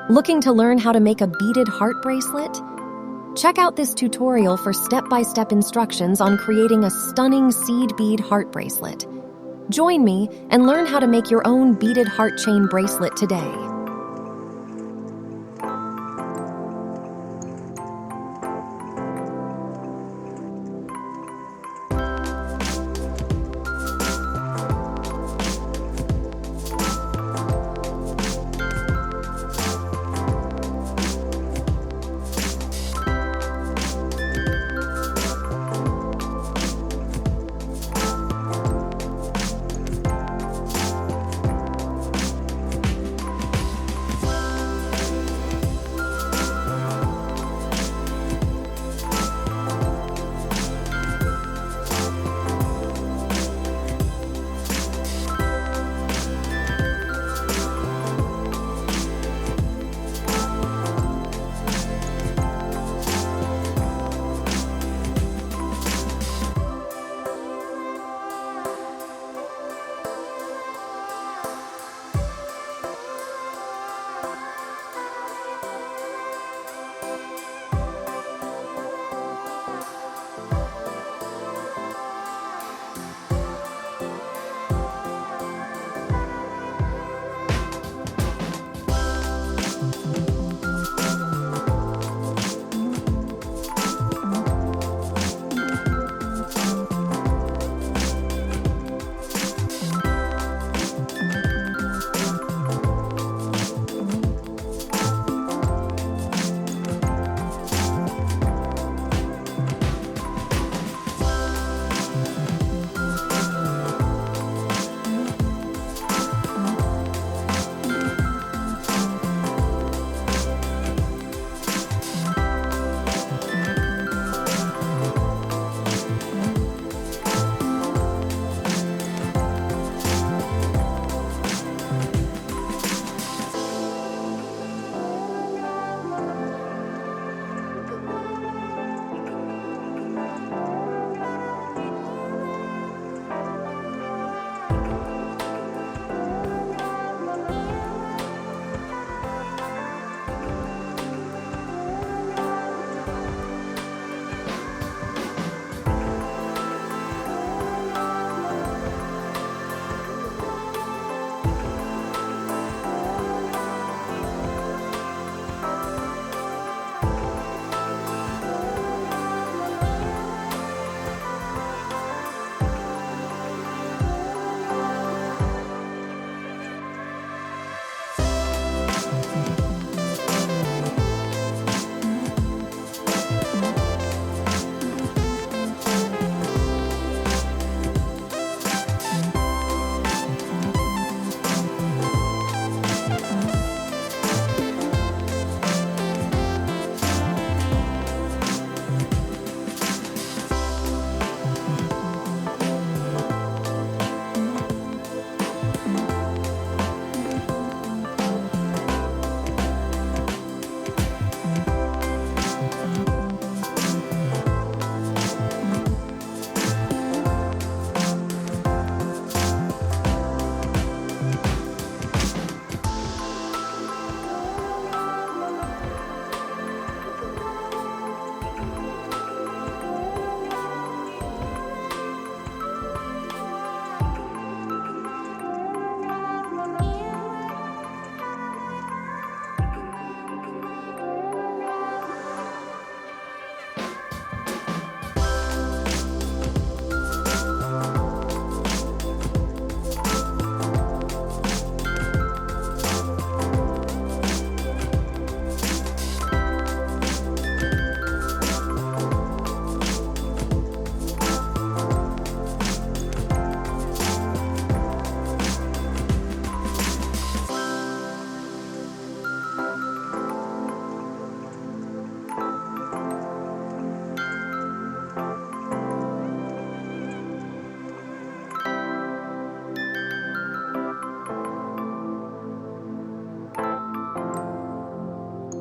Looking to learn how to make a beaded heart bracelet? Check out this tutorial for step-by-step instructions on creating a stunning seed bead heart bracelet. Join me and learn how to make your own beaded heart chain bracelet today.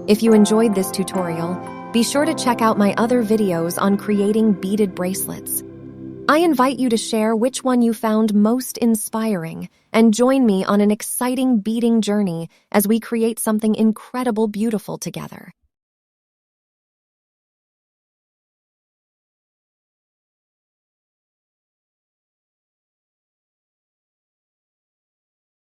If you enjoyed this tutorial, be sure to check out my other videos on creating beaded bracelets. I invite you to share which one you found most inspiring and join me on an exciting beading journey as we create something incredible beautiful together.